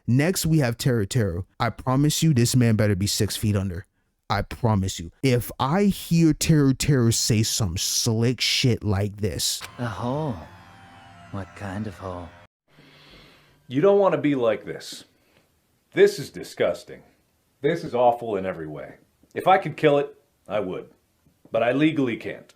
Next, we have Teru. I promise you, this man better be 6 feet under. I promise you. If I hear Teru say some slick shit like this. A hole? What kind of hole? You don't want to be like this. This is disgusting. This is awful in every way. If I could kill it, I would. But I legally can't.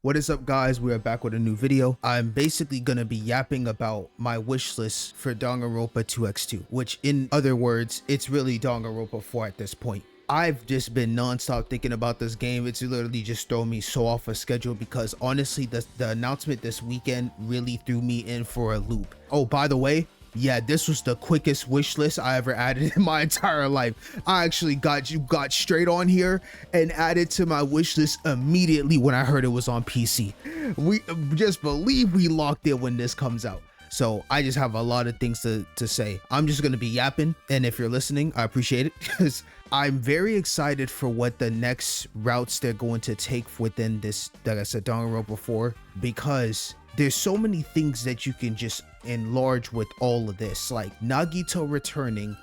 What is up, guys? We are back with a new video. I'm basically gonna be yapping about my wish list for Danganronpa 2x2, which in other words, it's really Danganronpa 4 at this point. I've just been non-stop thinking about this game. It's literally just thrown me so off a schedule because honestly, the announcement this weekend really threw me in for a loop. Oh, by the way, yeah, this was the quickest wish list I ever added in my entire life. I actually got straight on here and added to my wish list immediately when I heard it was on PC. We just believe we locked in when this comes out. So I just have a lot of things to say. I'm just going to be yapping. And if you're listening, I appreciate it because I'm very excited for what the next routes they're going to take within this, like I said, Danganronpa 4, because there's so many things that you can just enlarge with all of this. Like Nagito returning,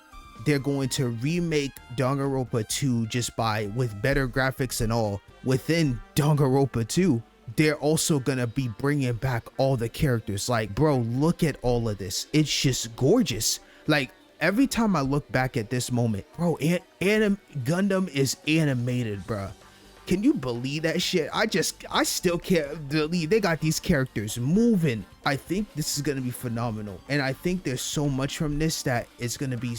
they're going to remake Danganronpa 2 just with better graphics and all. Within Danganronpa 2, they're also gonna be bringing back all the characters. Like, bro, look at all of this. It's just gorgeous. Like, every time I look back at this moment, bro, Gundam is animated, bro. Can you believe that shit? I still can't believe they got these characters moving. I think this is gonna be phenomenal, and I think there's so much from this that it's gonna be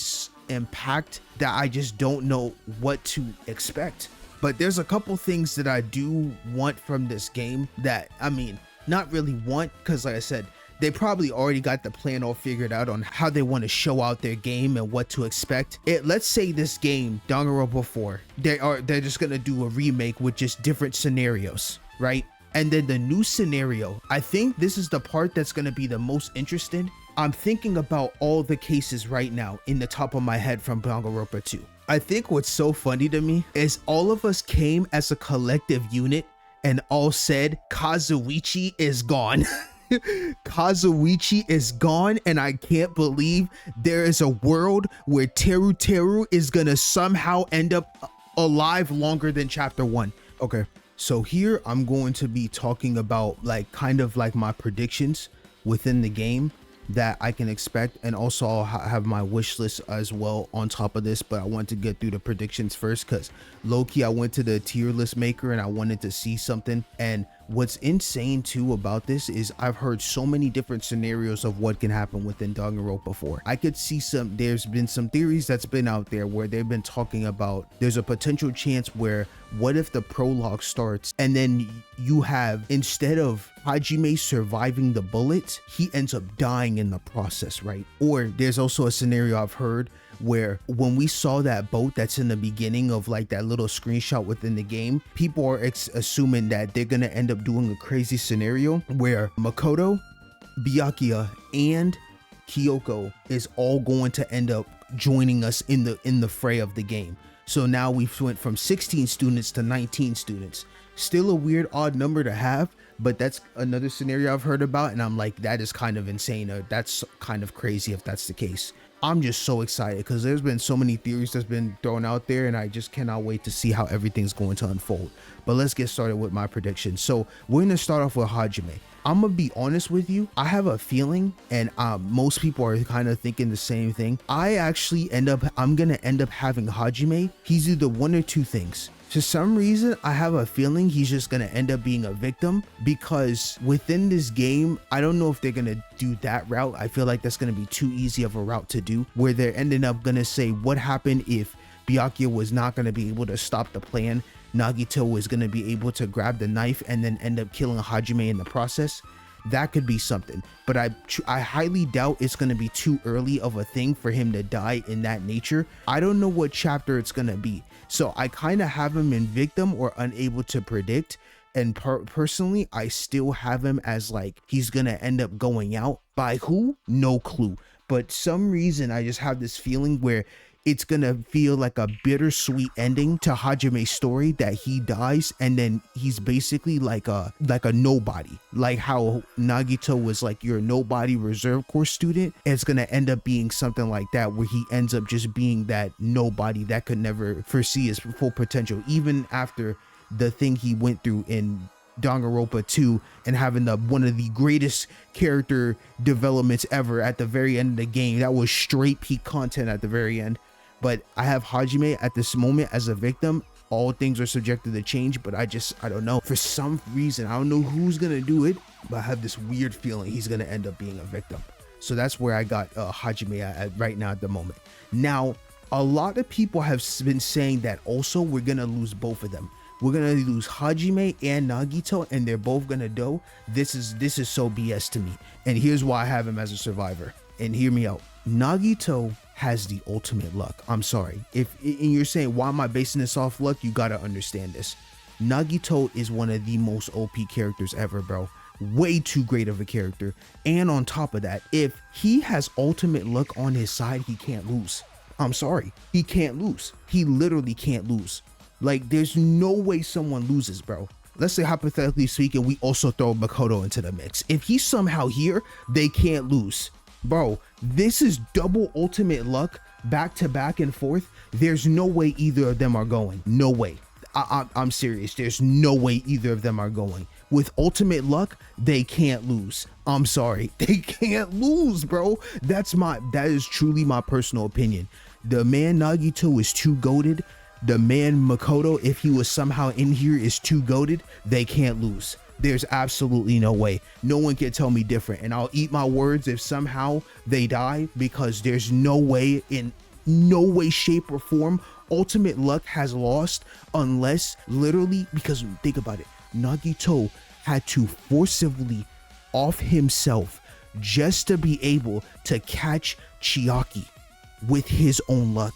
impact that I just don't know what to expect. But there's a couple things that I do want from this game that, I mean, not really want, because like I said, they probably already got the plan all figured out on how they want to show out their game and what to expect. Let's say this game, Danganronpa 4, they're just gonna do a remake with just different scenarios, right? And then the new scenario, I think this is the part that's gonna be the most interesting. I'm thinking about all the cases right now in the top of my head from Danganronpa 2. I think what's so funny to me is all of us came as a collective unit and all said Kazuichi is gone. Kazuichi is gone, and I can't believe there is a world where Teru is gonna somehow end up alive longer than chapter 1. Okay, so here I'm going to be talking about kind of my predictions within the game that I can expect, and also I'll have my wish list as well on top of this, but I want to get through the predictions first because low-key I went to the tier list maker and I wanted to see something. And what's insane too about this is I've heard so many different scenarios of what can happen within Danganronpa 4. I could see there's been some theories that's been out there where they've been talking about there's a potential chance where what if the prologue starts and then you have, instead of Hajime surviving the bullets, he ends up dying in the process, right? Or there's also a scenario I've heard where when we saw that boat that's in the beginning of that little screenshot within the game, people are assuming that they're gonna end up doing a crazy scenario where Makoto, Byakuya, and Kyoko is all going to end up joining us in the fray of the game. So now we've went from 16 students to 19 students. Still a weird odd number to have, but that's another scenario I've heard about, and I'm like, that is kind of insane, or that's kind of crazy if that's the case. I'm just so excited because there's been so many theories that's been thrown out there, and I just cannot wait to see how everything's going to unfold. But let's get started with my predictions. So we're gonna start off with Hajime. I'm gonna be honest with you, I have a feeling, and most people are kind of thinking the same thing. I'm gonna end up having Hajime. He's either one or two things. For some reason, I have a feeling he's just gonna end up being a victim, because within this game, I don't know if they're gonna do that route. I feel like that's gonna be too easy of a route to do, where they're ending up gonna say what happened if Byakuya was not gonna be able to stop the plan. Nagito was gonna be able to grab the knife and then end up killing Hajime in the process. That could be something, but I highly doubt it's going to be too early of a thing for him to die in that nature. I don't know what chapter it's going to be, so I kind of have him in victim or unable to predict. And personally, I still have him as he's going to end up going out. By who? No clue. But some reason I just have this feeling where it's gonna feel like a bittersweet ending to Hajime's story, that he dies and then he's basically like a nobody, like how Nagito was like your nobody reserve course student. It's gonna end up being something like that, where he ends up just being that nobody that could never foresee his full potential, even after the thing he went through in Danganronpa 2 and having one of the greatest character developments ever at the very end of the game. That was straight peak content at the very end. But I have Hajime at this moment as a victim. All things are subjected to change, but I don't know. For some reason, I don't know who's gonna do it, but I have this weird feeling he's gonna end up being a victim. So that's where I got Hajime at right now at the moment. Now, a lot of people have been saying that also we're gonna lose both of them. We're gonna lose Hajime and Nagito, and they're both gonna do. This is so BS to me. And here's why I have him as a survivor. And hear me out. Nagito has the ultimate luck. I'm sorry. And you're saying, why am I basing this off luck? You gotta understand this. Nagito is one of the most OP characters ever, bro. Way too great of a character. And on top of that, if he has ultimate luck on his side, he can't lose. I'm sorry. He can't lose. He literally can't lose. Like, there's no way someone loses, bro. Let's say, hypothetically speaking, we also throw Makoto into the mix. If he's somehow here, they can't lose. Bro, this is double ultimate luck, back to back and forth. There's no way either of them are going. No way. I'm serious. There's no way either of them are going. With ultimate luck, they can't lose. I'm sorry. They can't lose, bro. That is truly my personal opinion. The man Nagito is too goated. The man Makoto, if he was somehow in here, is too goated. They can't lose. There's absolutely no way. No one can tell me different. And I'll eat my words if somehow they die, because there's no way, in no way, shape, or form, ultimate luck has lost, unless literally, because think about it, Nagito had to forcibly off himself just to be able to catch Chiaki with his own luck.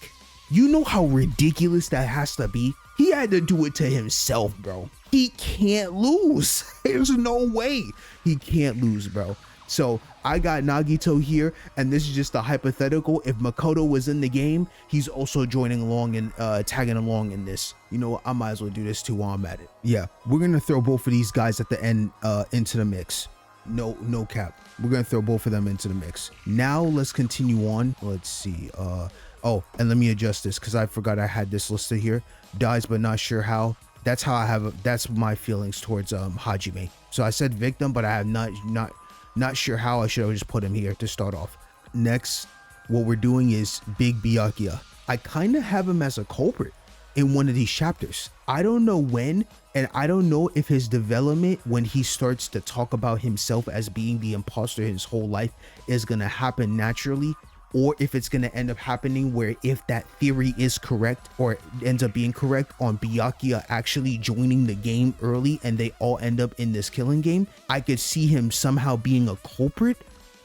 You know how ridiculous that has to be? He had to do it to himself, bro. He can't lose. There's no way he can't lose, bro. So I got Nagito here, and this is just a hypothetical. If Makoto was in the game, he's also joining along and tagging along in this. You know what? I might as well do this too while I'm at it. Yeah, we're gonna throw both of these guys at the end into the mix. No cap. We're gonna throw both of them into the mix. Now let's continue on. Let's see. Oh, and let me adjust this because I forgot I had this listed here. Dies but not sure how. That's how I have that's my feelings towards Hajime. So I said victim, but I have not sure how. I should have just put him here to start off. Next, what we're doing is Big Byakuya. I kind of have him as a culprit in one of these chapters. I don't know when, and I don't know if his development when he starts to talk about himself as being the imposter his whole life is gonna happen naturally, or if it's going to end up happening where, if that theory is correct or ends up being correct on Byakuya actually joining the game early and they all end up in this killing game, I could see him somehow being a culprit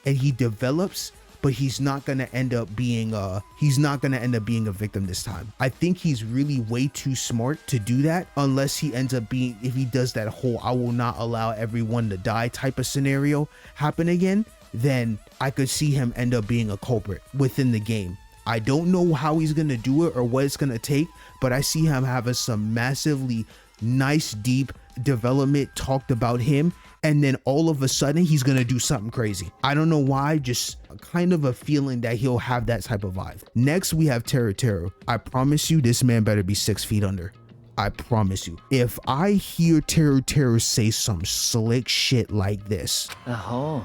and he develops, but he's not going to end up being a victim this time. I think he's really way too smart to do that, unless he ends up being, if he does that whole I will not allow everyone to die type of scenario happen again, then I could see him end up being a culprit within the game. I don't know how he's going to do it or what it's going to take, but I see him having some massively nice, deep development talked about him, and then all of a sudden he's going to do something crazy. I don't know why, just kind of a feeling that he'll have that type of vibe. Next, we have Teru. I promise you, this man better be 6 feet under. I promise you. If I hear Teru say some slick shit like this. A hole?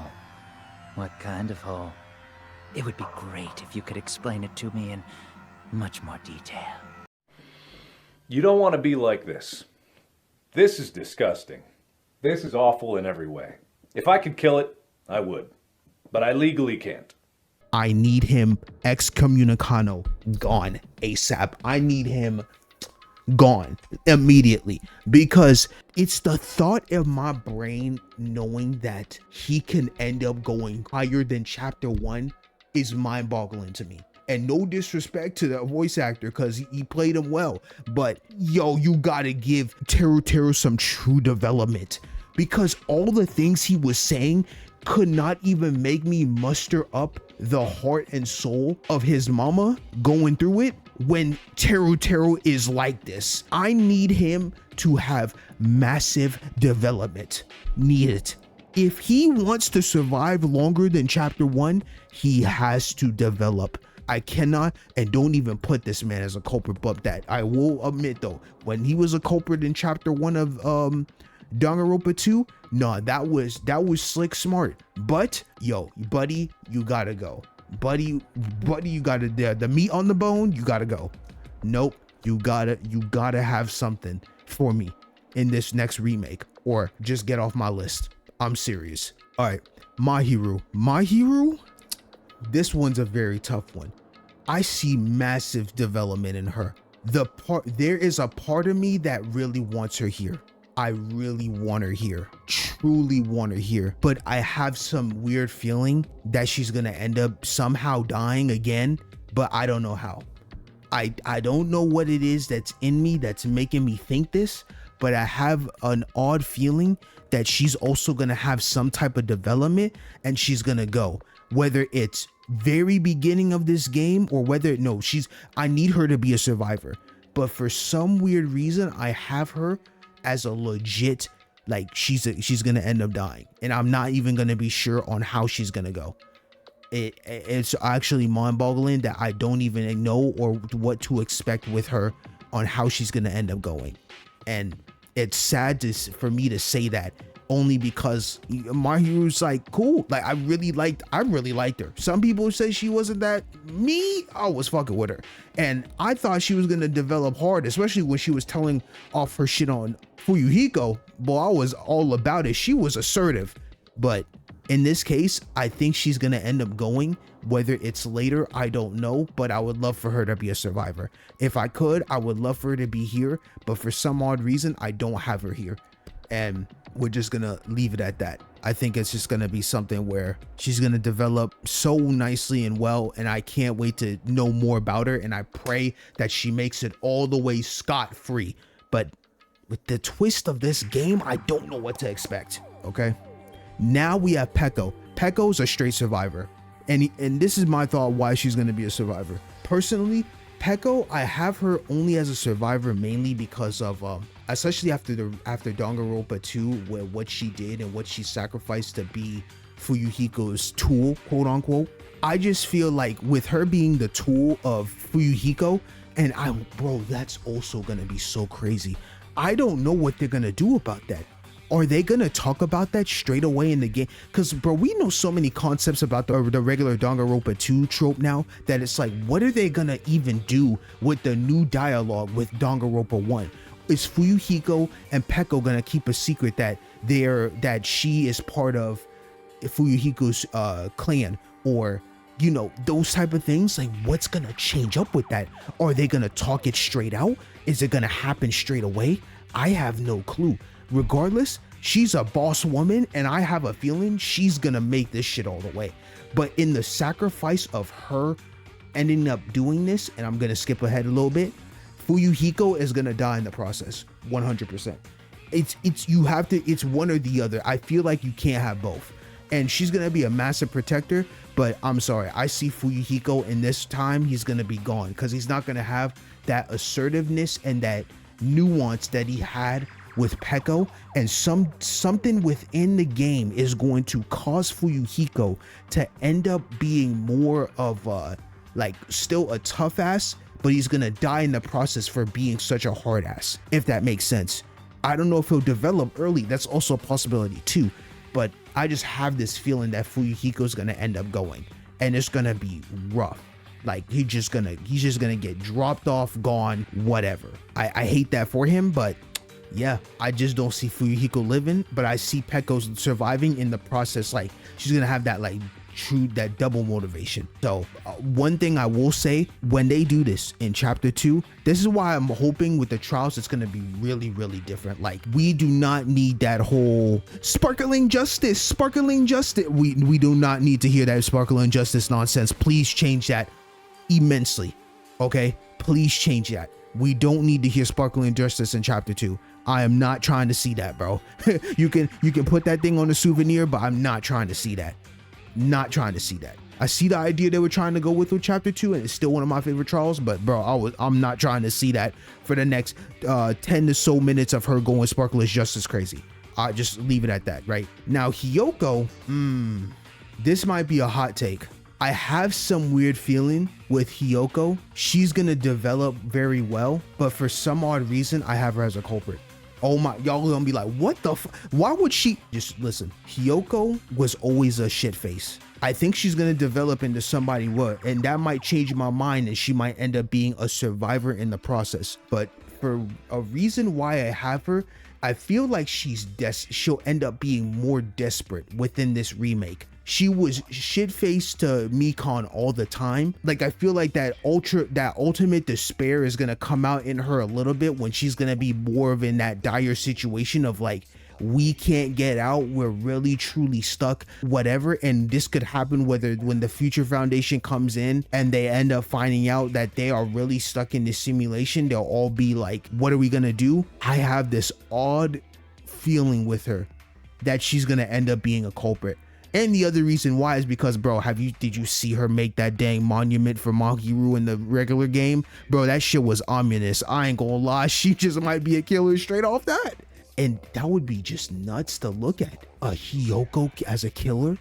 What kind of hole? It would be great if you could explain it to me in much more detail. You don't want to be like this. This is disgusting. This is awful in every way. If I could kill it, I would. But I legally can't. I need him excommunicado gone ASAP. I need him gone immediately, because it's the thought of my brain knowing that he can end up going higher than chapter 1 is mind-boggling to me. And no disrespect to the voice actor, because he played him well, but yo, you gotta give Teru some true development, because all the things he was saying could not even make me muster up the heart and soul of his mama going through it when Teru is like this. I need him to have massive development. Need it. If he wants to survive longer than chapter 1, he has to develop. I cannot and don't even put this man as a culprit, but that I will admit though, when he was a culprit in chapter 1 of Danganronpa 2, nah, that was slick smart. But yo, buddy, you gotta go. Buddy, you gotta, the meat on the bone, you gotta go. Nope, you gotta have something for me in this next remake, or just get off my list. I'm serious. All right, Mahiru, this one's a very tough one. I see massive development in her. There is a part of me that really wants her here. I really want her here, truly want her here, but I have some weird feeling that she's gonna end up somehow dying again, but I don't know how. I don't know what it is that's in me that's making me think this, but I have an odd feeling that she's also gonna have some type of development and she's gonna go, whether it's very beginning of this game or whether, no, I need her to be a survivor, but for some weird reason, I have her as a legit, like she's gonna end up dying, and I'm not even gonna be sure on how she's gonna go. It's actually mind-boggling that I don't even know or what to expect with her on how she's gonna end up going, and it's sad for me to say that, only because Mahiru's like cool. Like I really liked her. Some people say she wasn't that. Me, I was fucking with her, and I thought she was gonna develop hard, especially when she was telling off her shit on Fuyuhiko. Boy, I was all about it. She was assertive, but in this case, I think she's gonna end up going. Whether it's later, I don't know, but I would love for her to be a survivor. If I could, I would love for her to be here, but for some odd reason, I don't have her here. And we're just gonna leave it at that. I think it's just gonna be something where she's gonna develop so nicely and well, and I can't wait to know more about her, and I pray that she makes it all the way scot-free. But with the twist of this game, I don't know what to expect. Okay, now we have Peko. Peko's a straight survivor, and this is my thought why she's gonna be a survivor. Personally, Peko, I have her only as a survivor mainly because of especially after Danganronpa 2, where what she did and what she sacrificed to be Fuyuhiko's tool, quote unquote. I just feel like with her being the tool of Fuyuhiko, and bro, that's also gonna be so crazy. I don't know what they're gonna do about that. Are they gonna talk about that straight away in the game? Because bro, we know so many concepts about the regular Danganronpa 2 trope now that it's like, what are they gonna even do with the new dialogue with Danganronpa 1? Is Fuyuhiko and Peko gonna keep a secret that she is part of Fuyuhiko's clan, or you know, those type of things? Like, what's gonna change up with that? Are they gonna talk it straight out? Is it gonna happen straight away? I have no clue. Regardless, she's a boss woman, and I have a feeling she's gonna make this shit all the way. But in the sacrifice of her ending up doing this, and I'm gonna skip ahead a little bit, Fuyuhiko is gonna die in the process, 100%. It's one or the other. I feel like you can't have both. And she's gonna be a massive protector, but I'm sorry, I see Fuyuhiko in this time, he's gonna be gone, because he's not gonna have that assertiveness and that nuance that he had with Peko, and something within the game is going to cause Fuyuhiko to end up being more of like still a tough ass, but he's gonna die in the process for being such a hard ass, if that makes sense. I don't know if he'll develop early, that's also a possibility too, but I just have this feeling that Fuyuhiko's gonna end up going, and it's gonna be rough. Like he's just gonna get dropped off, gone, whatever. I hate that for him, but yeah, I just don't see Fuyuhiko living, but I see Peko surviving in the process. Like she's gonna have that that double motivation. So one thing I will say, when they do this in chapter 2, this is why I'm hoping with the trials it's gonna be really, really different. Like we do not need that whole sparkling justice. We do not need to hear that sparkling justice nonsense. Please change that immensely. Okay, please change that. We don't need to hear sparkling justice in chapter 2. I am not trying to see that, bro. You can put that thing on a souvenir, but I'm not trying to see that. Not trying to see that. I see the idea they were trying to go with chapter 2, and it's still one of my favorite trials, but bro, I'm not trying to see that for the next 10 to so minutes of her going Sparkle is just as crazy. I just leave it at that. Right now, Hiyoko, this might be a hot take. I have some weird feeling with Hiyoko. She's gonna develop very well, but for some odd reason, I have her as a culprit. Oh my, y'all gonna be like, what the why would she? Just listen, Hiyoko was always a shit face. I think she's gonna develop into somebody what, and that might change my mind, and she might end up being a survivor in the process. But for a reason why I have her, I feel like she'll end up being more desperate within this remake. She was shit-faced to Mikon all the time. Like, I feel like that ultimate despair is gonna come out in her a little bit when she's gonna be more of in that dire situation of like, we can't get out, we're really truly stuck, whatever. And this could happen whether when the Future Foundation comes in and they end up finding out that they are really stuck in this simulation, they'll all be like, what are we gonna do? I have this odd feeling with her that she's gonna end up being a culprit. And the other reason why is because, bro, did you see her make that dang monument for Mahiru in the regular game? Bro, that shit was ominous. I ain't gonna lie, she just might be a killer straight off that. And that would be just nuts to look at. A Hiyoko as a killer?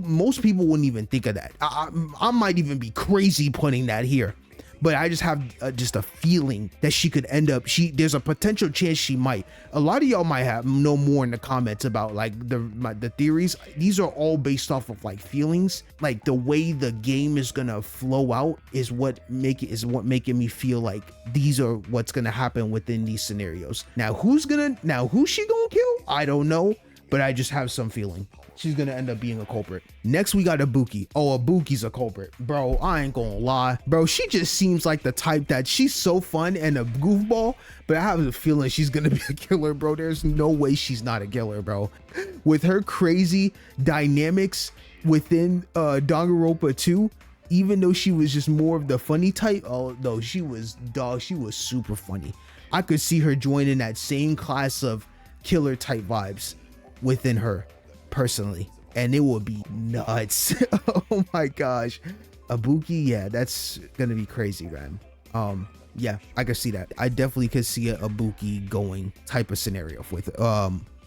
Most people wouldn't even think of that. I might even be crazy putting that here. But I just have just a feeling that she could end up, there's a potential chance she might. A lot of y'all might know more in the comments about like the theories. These are all based off of like feelings. Like the way the game is gonna flow out is what making me feel like these are what's gonna happen within these scenarios. Now who's she gonna kill? I don't know, but I just have some feeling she's gonna end up being a culprit. Next we got Ibuki. Oh, Ibuki's a culprit. Bro, I ain't gonna lie. Bro, she just seems like the type that she's so fun and a goofball, but I have a feeling she's gonna be a killer, bro. There's no way she's not a killer, bro. With her crazy dynamics within Danganronpa 2, even though she was just more of the funny type, oh no, she was super funny. I could see her joining that same class of killer type vibes within her personally, and it would be nuts. Oh my gosh, Ibuki, yeah, that's gonna be crazy, man. Yeah, I could see that. I definitely could see a Ibuki going type of scenario with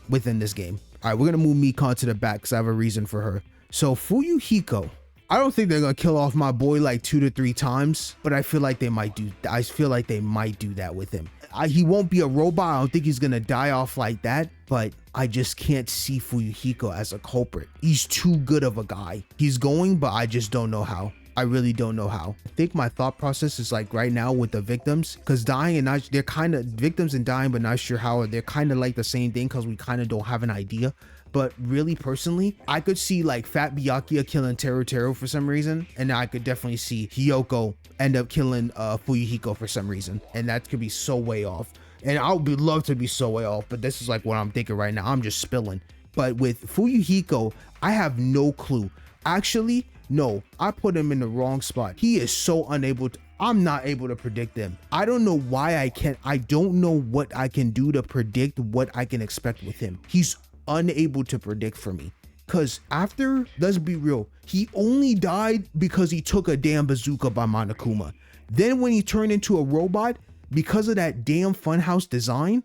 within this game. All right, we're gonna move Mikon to the back because I have a reason for her. So Fuyuhiko, I don't think they're gonna kill off my boy like 2 to 3 times, but I feel like they might do that with him. He won't be a robot. I don't think he's gonna die off like that, but I just can't see Fuyuhiko as a culprit. He's too good of a guy. He's going, but I just don't know how. I really don't know how. I think my thought process is like right now with the victims, because dying and not, they're kind of victims and dying, but not sure how. They're kind of like the same thing because we kind of don't have an idea. But really, personally, I could see like Fat Byakuya killing Teru for some reason, and I could definitely see Hiyoko end up killing Fuyuhiko for some reason, and that could be so way off. And I would love to be so way off, but this is like what I'm thinking right now. I'm just spilling. But with Fuyuhiko, I have no clue. Actually, no, I put him in the wrong spot. He is so unable to. I'm not able to predict them. I don't know why I can't. I don't know what I can do to predict what I can expect with him. He's unable to predict for me, because after, let's be real, he only died because he took a damn bazooka by Monokuma. Then when he turned into a robot, because of that damn funhouse design,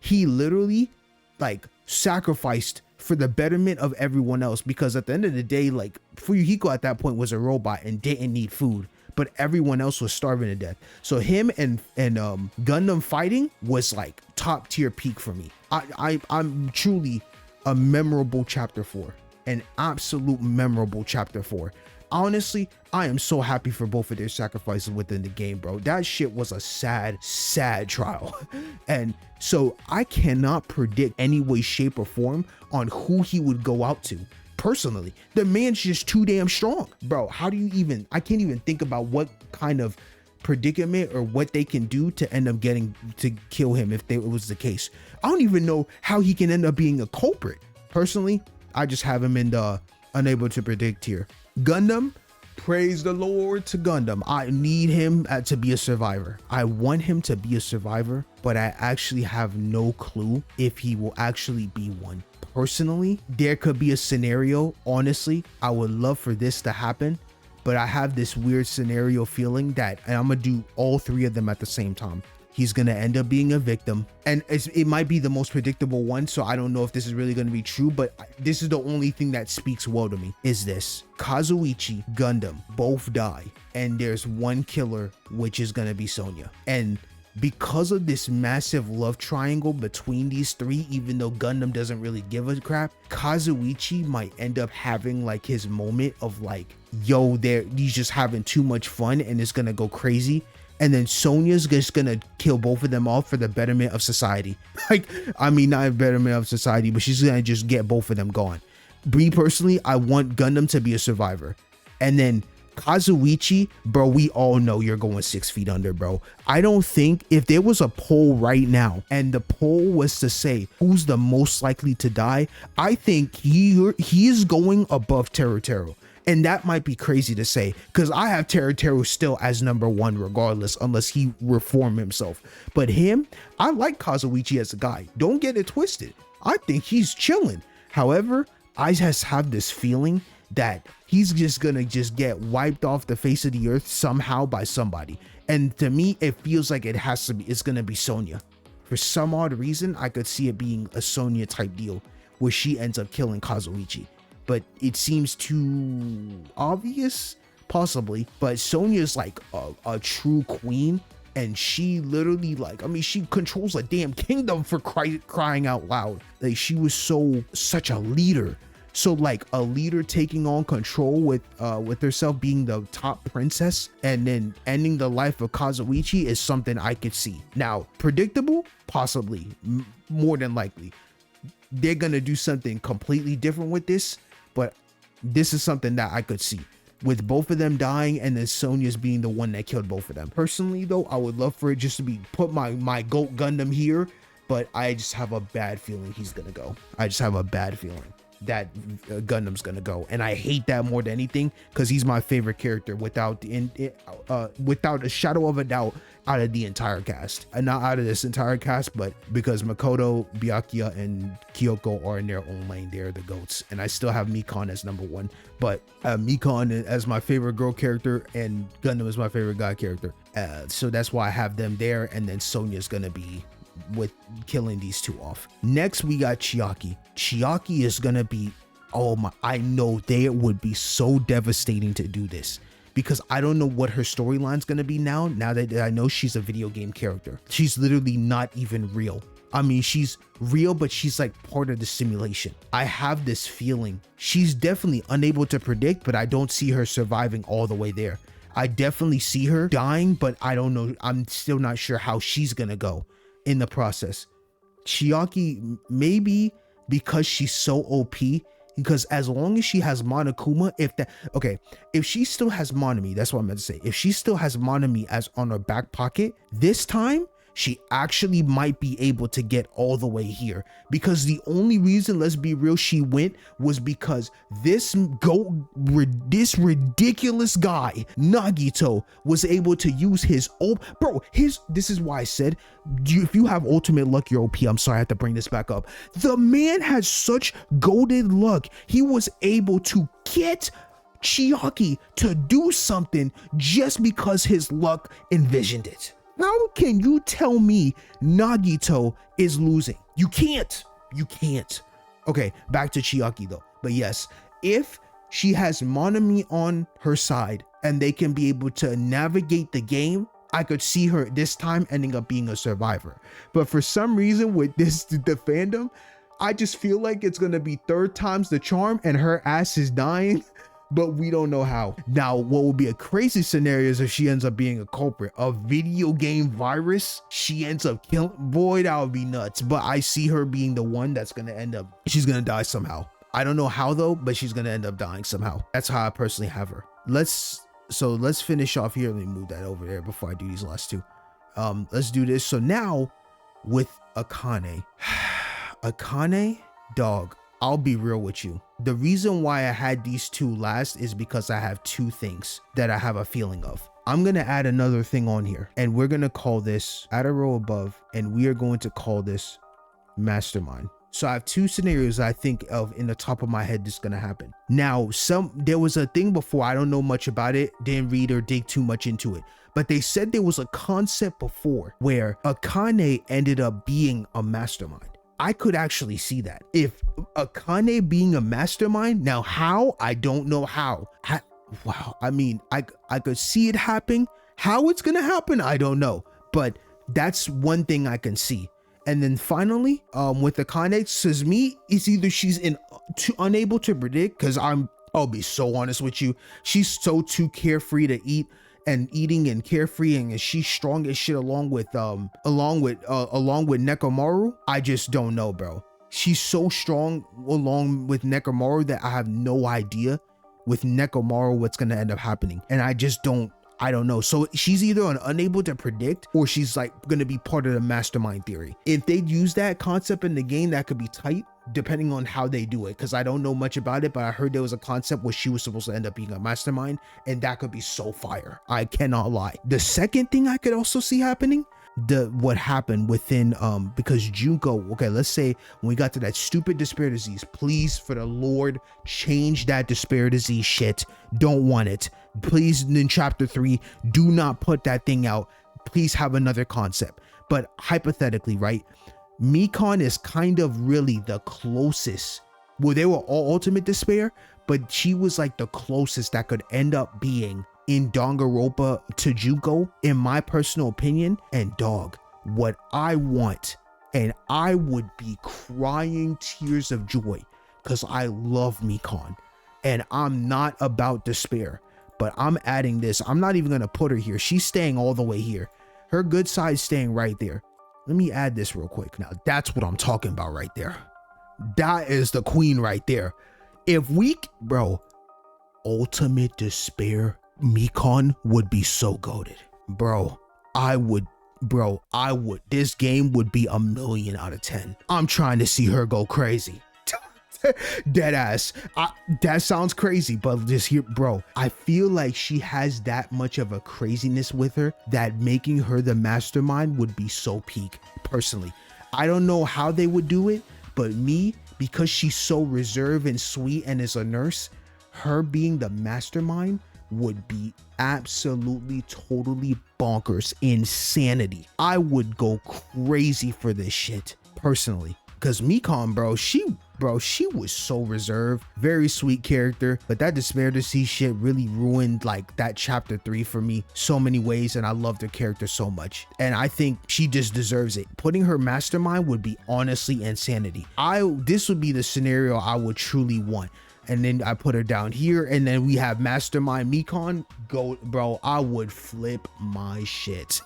he literally like sacrificed for the betterment of everyone else, because at the end of the day, like Fuyuhiko at that point was a robot and didn't need food, but everyone else was starving to death. So him and Gundam fighting was like top tier peak for me. I'm truly a memorable chapter 4, an absolute memorable chapter 4. Honestly, I am so happy for both of their sacrifices within the game, bro. That shit was a sad trial. And so I cannot predict any way, shape, or form on who he would go out to. Personally, the man's just too damn strong, bro. How do you even, I can't even think about what kind of predicament or what they can do to end up getting to kill him if it was the case. I don't even know how he can end up being a culprit. Personally, I just have him in the unable to predict tier. Gundam, praise the Lord to Gundam. I need him to be a survivor. I want him to be a survivor, but I actually have no clue if he will actually be one personally, there could be a scenario. Honestly, I would love for this to happen, but I have this weird scenario feeling that, and I'm gonna do all three of them at the same time. He's gonna end up being a victim, and it might be the most predictable one, so I don't know if this is really gonna be true, but this is the only thing that speaks well to me, is this. Kazuichi, Gundam, both die, and there's one killer, which is gonna be Sonya. And because of this massive love triangle between these three, even though Gundam doesn't really give a crap, Kazuichi might end up having like his moment of like, yo, he's just having too much fun and it's gonna go crazy. And then Sonya's just gonna kill both of them off for the betterment of society. Like, I mean, not betterment of society, but she's gonna just get both of them gone. Me personally, I want Gundam to be a survivor. And then Kazuichi, bro, we all know you're going 6 feet under, bro. I don't think if there was a poll right now and the poll was to say who's the most likely to die, I think he is going above Teru. And that might be crazy to say, because I have Teru still as number one regardless, unless he reform himself. But him, I like Kazuichi as a guy. Don't get it twisted. I think he's chilling. However, I just have this feeling that he's just gonna get wiped off the face of the earth somehow by somebody. And to me, it feels like it's gonna be Sonya. For some odd reason, I could see it being a Sonya type deal where she ends up killing Kazuichi. But it seems too obvious, possibly. But Sonya's like a true queen, and she literally, like, I mean, she controls a damn kingdom, for crying out loud. Like, she was such a leader. So like a leader taking on control with herself, being the top princess, and then ending the life of Kazuichi is something I could see. Now, predictable, possibly, more than likely. They're gonna do something completely different with this, but this is something that I could see, with both of them dying and then Sonya's being the one that killed both of them. Personally though, I would love for it just to be put my GOAT Gundam here, but I just have a bad feeling he's gonna go. I just have a bad feeling that Gundam's gonna go, and I hate that more than anything, because he's my favorite character without a shadow of a doubt out of the entire cast, and not out of this entire cast, but because Makoto, Byakuya, and Kyoko are in their own lane. They're the GOATs, and I still have Mikon as number one, but Mikon as my favorite girl character and Gundam is my favorite guy character, so that's why I have them there. And then Sonya's gonna be with killing these two off. Next we got Chiaki. Chiaki is gonna be, oh my, I know they would be so devastating to do this, because I don't know what her storyline's gonna be now that I know she's a video game character. She's literally not even real. I mean, she's real, but she's like part of the simulation. I have this feeling she's definitely unable to predict, but I don't see her surviving all the way there. I definitely see her dying, but I don't know, I'm still not sure how she's gonna go in the process. Chiaki, maybe because she's so OP, because as long as she has Monokuma, if she still has Monami, that's what I meant to say. If she still has Monami as on her back pocket, this time she actually might be able to get all the way here, because the only reason, let's be real, she went was because this ridiculous guy Nagito was able to use his this is why I said, if you have ultimate luck, you're OP. I'm sorry, I have to bring this back up. The man has such goated luck. He was able to get Chiaki to do something just because his luck envisioned it. How can you tell me Nagito is losing? You can't. Okay, back to Chiaki though. But yes, if she has Monami on her side and they can be able to navigate the game, I could see her this time ending up being a survivor. But for some reason with the fandom, I just feel like it's gonna be 3rd time's the charm and her ass is dying, but we don't know how. Now, what would be a crazy scenario is if she ends up being a culprit, a video game virus. She ends up killing, boy, that would be nuts. But I see her being the one that's gonna end up, she's gonna die somehow. I don't know how though, but she's gonna end up dying somehow. That's how I personally have her. Let's finish off here. Let me move that over there before I do these last two. Let's do this. So now with Akane. Akane, dog, I'll be real with you. The reason why I had these two last is because I have 2 things that I have a feeling of. I'm gonna add another thing on here, and we're gonna call this, add a row above, and we are going to call this Mastermind. So I have two scenarios I think of in the top of my head that's gonna happen. Now, there was a thing before, I don't know much about it, didn't read or dig too much into it, but they said there was a concept before where Akane ended up being a mastermind. I could actually see that. If Akane being a mastermind, now how? I don't know how. Wow, I mean, I could see it happening. How it's gonna happen, I don't know. But that's one thing I can see. And then finally, with Akane, says me, it's either she's unable to predict, because I'll be so honest with you, she's so too carefree to eating and carefree, and she's strong as shit along with Nekomaru. I just don't know, bro. She's so strong along with Nekomaru that I have no idea with Nekomaru what's gonna end up happening, and I don't know. So she's either unable to predict, or she's like gonna be part of the mastermind theory. If they use that concept in the game, that could be tight, depending on how they do it, because I don't know much about it, but I heard there was a concept where she was supposed to end up being a mastermind, and that could be so fire. I cannot lie. The second thing I could also see happening, what happened within because Junko, okay, let's say when we got to that stupid despair disease, please for the Lord change that despair disease shit. Don't want it. Please, in chapter 3, do not put that thing out. Please have another concept. But hypothetically, right, Mikon is kind of really the closest. Well, they were all ultimate despair, but she was like the closest that could end up being in Danganronpa to Junko, in my personal opinion. And dog, what I want, and I would be crying tears of joy, because I love Mikon, and I'm not about despair, but I'm adding this. I'm not even gonna put her here. She's staying all the way here. Her good side's staying right there. Let me add this real quick. Now that's what I'm talking about right there. That is the queen right there. If bro, ultimate despair Mikon would be so goated. Bro, this game would be 1,000,000 out of 10. I'm trying to see her go crazy. Dead ass. That sounds crazy, but just here, bro, I feel like she has that much of a craziness with her that making her the mastermind would be so peak. Personally, I don't know how they would do it, but because she's so reserved and sweet and is a nurse, her being the mastermind would be absolutely totally bonkers, insanity. I would go crazy for this shit personally, because Mikon, bro, she was so reserved, very sweet character, but that despair to see shit really ruined like that chapter 3 for me so many ways, and I loved her character so much, and I think she just deserves it. Putting her mastermind would be honestly insanity. This would be the scenario I would truly want. And then I put her down here, and then we have mastermind Mikon. Go, bro, I would flip my shit.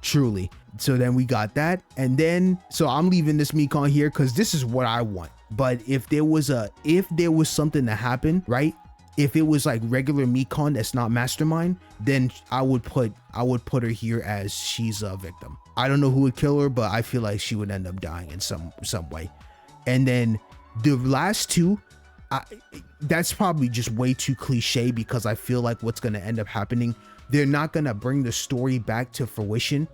Truly. So then we got that, and then so I'm leaving this Mikon here because this is what I want. But if there was something to happen, right, if it was like regular Mikon that's not mastermind, then I would put her here as she's a victim. I don't know who would kill her, but I feel like she would end up dying in some way. And then the last two, that's probably just way too cliche, because I feel like what's going to end up happening, they're not going to bring the story back to fruition.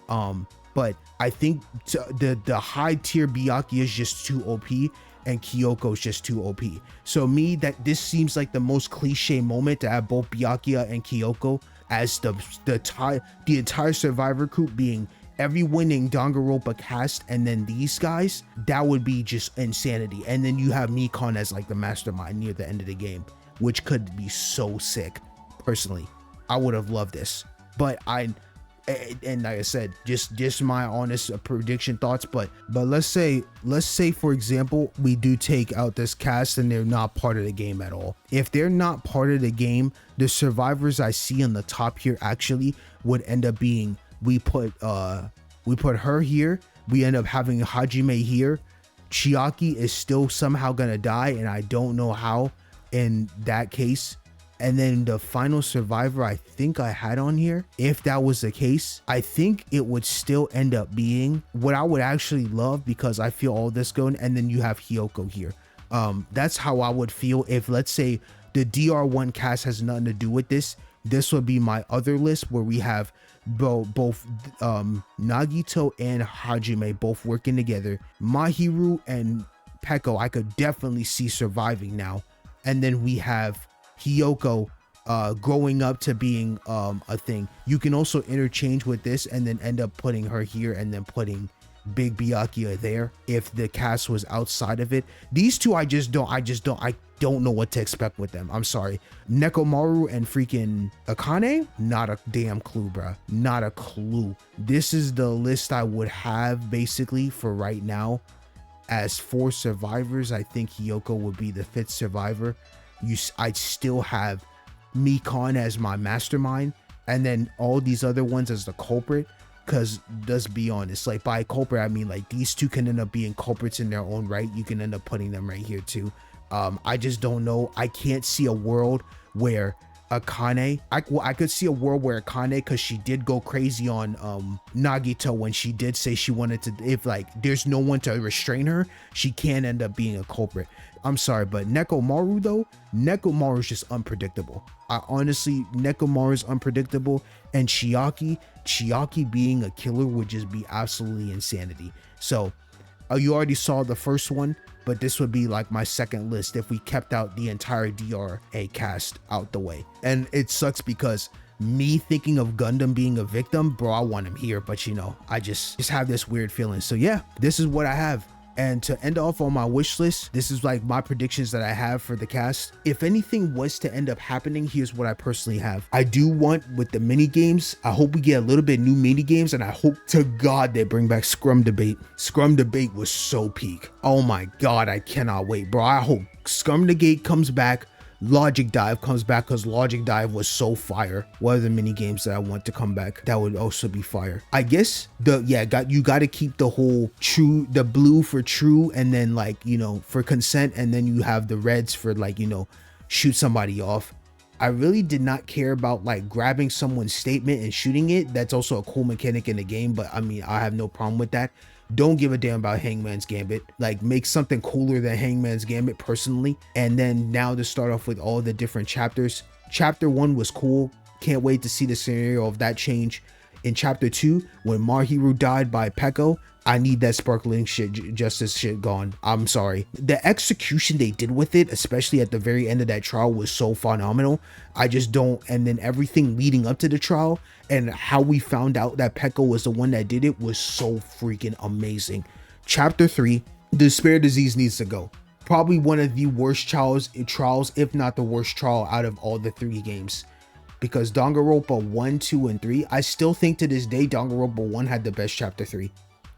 But I think the high tier Byakuya is just too OP, and Kyoko is just too OP. So this seems like the most cliche moment to have both Byakuya and Kyoko as the entire survivor group being every winning Danganronpa cast, and then these guys, that would be just insanity. And then you have Mikon as like the mastermind near the end of the game, which could be so sick. Personally, I would have loved this, but and like I said, just my honest prediction thoughts. But let's say for example, we do take out this cast and they're not part of the game at all. If they're not part of the game, the survivors I see on the top here actually would end up being, we put her here, we end up having Hajime here. Chiaki is still somehow gonna die, and I don't know how in that case. And then the final survivor I think I had on here, if that was the case, I think it would still end up being what I would actually love, because I feel all this going, and then you have Hyoko here. That's how I would feel if, let's say, the DR1 cast has nothing to do with this. this would be my other list where we have both Nagito and Hajime both working together. Mahiru and Peko I could definitely see surviving now. And then we have Hiyoko growing up to being a thing. You can also interchange with this and then end up putting her here and then putting Big Byakuya there if the cast was outside of it. These two I don't know what to expect with them. I'm sorry. Nekomaru and freaking Akane, not a damn clue, bruh. Not a clue. This is the list I would have basically for right now. As 4 survivors, I think Hiyoko would be the 5th survivor. I'd still have Mikan as my mastermind, and then all these other ones as the culprit. Because let's be honest, like by culprit, I mean like these two can end up being culprits in their own right. You can end up putting them right here too. I just don't know. I can't see a world where Akane, I could see a world where Akane, because she did go crazy on Nagito when she did say she wanted to, if like there's no one to restrain her, she can end up being a culprit. I'm sorry, but Nekomaru though, Nekomaru is just unpredictable. Nekomaru is unpredictable, and Chiaki being a killer would just be absolutely insanity. So you already saw the first one, but this would be like my second list if we kept out the entire DRA cast out the way. And it sucks because me thinking of Gundam being a victim, bro, I want him here, but you know, I just have this weird feeling. So yeah, this is what I have. And to end off on my wish list, this is like my predictions that I have for the cast. If anything was to end up happening, here's what I personally have. I do want, with the mini games, I hope we get a little bit new mini games, and I hope to God they bring back Scrum Debate. Scrum Debate was so peak. Oh my God, I cannot wait, bro. I hope Scrum Debate comes back. Logic Dive comes back, because Logic Dive was so fire. What are the mini games that I want to come back that would also be fire? I guess you got to keep the whole true, the blue for true, and then like, you know, for consent, and then you have the reds for like, you know, shoot somebody off. I really did not care about like grabbing someone's statement and shooting it. That's also a cool mechanic in the game, but I mean, I have no problem with that. Don't give a damn about Hangman's Gambit. Like, make something cooler than Hangman's Gambit personally. And then now to start off with all the different chapters. Chapter 1 was cool. Can't wait to see the scenario of that change. In chapter 2, when Mahiru died by Peko, I need that sparkling shit, justice shit gone. I'm sorry. The execution they did with it, especially at the very end of that trial, was so phenomenal. I just don't, and then everything leading up to the trial and how we found out that Peko was the one that did it was so freaking amazing. Chapter 3, Despair Disease needs to go. Probably one of the worst trials, if not the worst trial out of all the 3 games. Because Danganronpa 1, 2, and 3, I still think to this day Danganronpa 1 had the best chapter 3.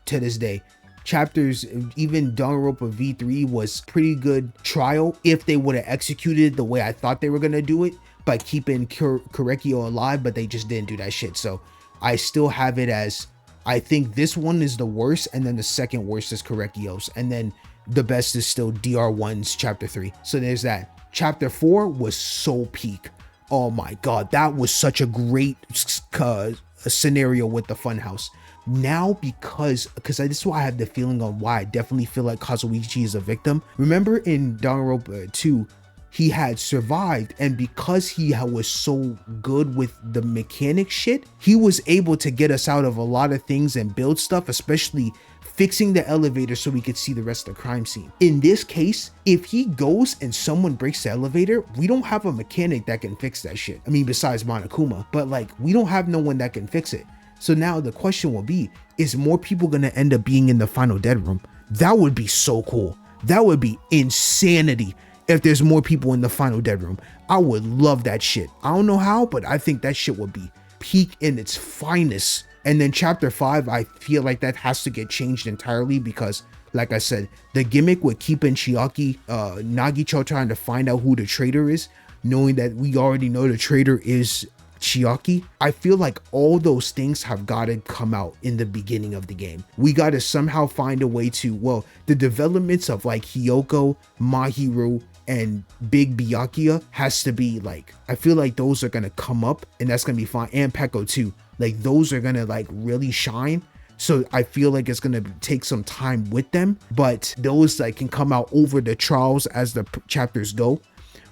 To this day, chapters, even Danganronpa V3 was pretty good trial if they would have executed the way I thought they were gonna do it by keeping Korekio alive, but they just didn't do that shit. So I still have it as, I think this one is the worst, and then the second worst is Korekio's, and then the best is still DR1's chapter 3. So there's that. Chapter 4 was so peak. Oh my God, that was such a great scenario with the funhouse. Now, because this is why I have the feeling on why I definitely feel like Kazuichi is a victim. Remember in Danganronpa 2, he had survived, and because he was so good with the mechanic shit, he was able to get us out of a lot of things and build stuff, especially fixing the elevator so we could see the rest of the crime scene. In this case, if he goes and someone breaks the elevator, we don't have a mechanic that can fix that shit. I mean, besides Monokuma, but like, we don't have no one that can fix it. So now the question will be, is more people going to end up being in the final dead room? That would be so cool. That would be insanity if there's more people in the final dead room. I would love that shit. I don't know how, but I think that shit would be peak in its finest. And then chapter 5, I feel like that has to get changed entirely because, like I said, the gimmick with keeping Chiaki, Nagito trying to find out who the traitor is, knowing that we already know the traitor is Chiaki, I feel like all those things have got to come out in the beginning of the game. We got to somehow find a way to, well, the developments of like Hiyoko, Mahiru, and Big Byakuya has to be like, I feel like those are going to come up and that's going to be fine. And Peko too. Like those are going to like really shine. So I feel like it's going to take some time with them, but those like can come out over the trials as the chapters go.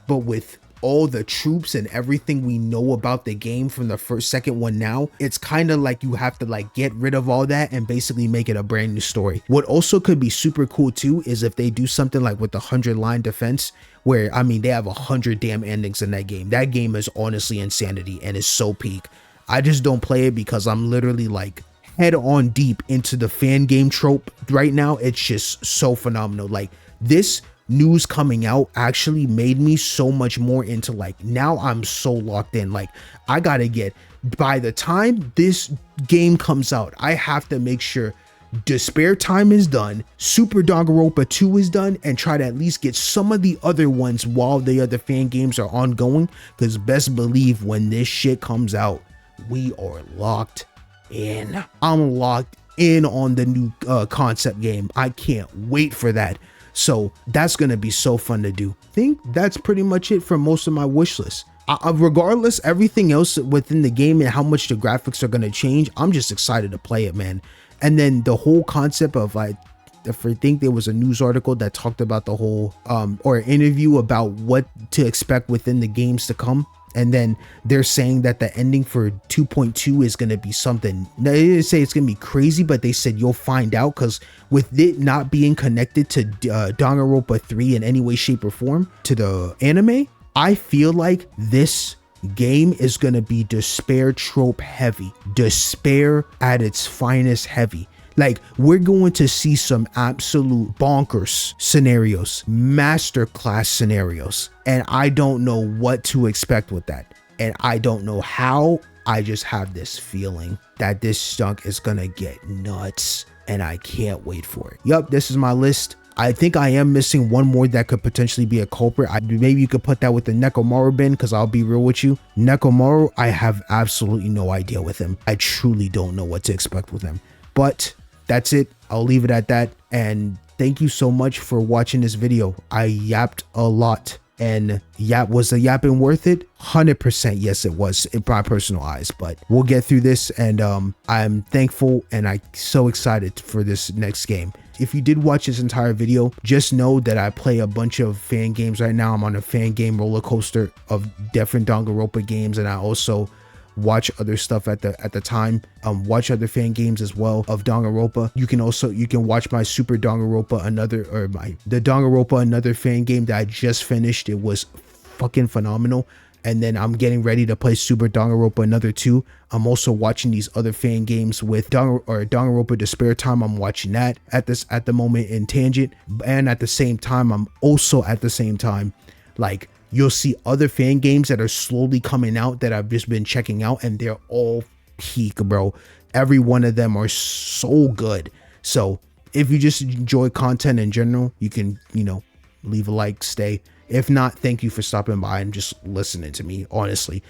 But with all the troops and everything we know about the game from the second one now, it's kind of like you have to like get rid of all that and basically make it a brand new story. What also could be super cool too is if they do something like with the 100-line defense, where I mean they have 100 damn endings in that game. That game is honestly insanity and is so peak. I just don't play it because I'm literally like head on deep into the fan game trope right now. It's just so phenomenal. Like this news coming out actually made me so much more into like, now I'm so locked in. Like I gotta get, by the time this game comes out, I have to make sure Despair Time is done, Super Danganronpa 2 is done, and try to at least get some of the other ones while the other fan games are ongoing, because best believe when this shit comes out, we are locked in. I'm locked in on the new concept game. I can't wait for that. So that's gonna be so fun to do. I think that's pretty much it for most of my wish list. Regardless, everything else within the game and how much the graphics are gonna change, I'm just excited to play it, man. And then the whole concept of like, I think there was a news article that talked about the whole or an interview about what to expect within the games to come. And then they're saying that the ending for 2.2 is going to be something. They didn't say it's going to be crazy, but they said you'll find out, because with it not being connected to Danganronpa 3 in any way, shape, or form to the anime, I feel like this game is going to be despair trope heavy. Despair at its finest heavy. Like, we're going to see some absolute bonkers scenarios, masterclass scenarios, and I don't know what to expect with that. And I don't know how. I just have this feeling that this stunk is gonna get nuts, and I can't wait for it. Yup, this is my list. I think I am missing one more that could potentially be a culprit. Maybe you could put that with the Nekomaru bin, because I'll be real with you. Nekomaru, I have absolutely no idea with him. I truly don't know what to expect with him. But that's it. I'll leave it at that. And thank you so much for watching this video. I yapped a lot. And was the yapping worth it? 100% yes, it was in my personal eyes. But we'll get through this, and I'm thankful and I'm so excited for this next game. If you did watch this entire video, just know that I play a bunch of fan games right now. I'm on a fan game roller coaster of different Danganronpa games, and I also watch other stuff at the time. Watch other fan games as well of Danganronpa. You can watch my Super Danganronpa the Danganronpa another fan game that I just finished. It was fucking phenomenal. And then I'm getting ready to play Super Danganronpa another 2. I'm also watching these other fan games with Danganronpa Despair Time. I'm watching that at the moment in tangent, and at the same time I'm also like, you'll see other fan games that are slowly coming out that I've just been checking out, and they're all peak, bro. Every one of them are so good. So if you just enjoy content in general, you can, leave a like, stay. If not, thank you for stopping by and just listening to me. Honestly,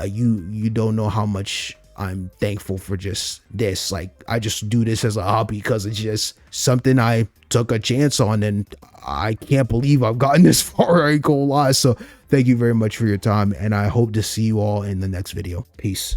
you don't know how much I'm thankful for just this. Like, I just do this as a hobby because it's just something I took a chance on, and I can't believe I've gotten this far. I ain't gonna lie. So thank you very much for your time, and I hope to see you all in the next video. Peace.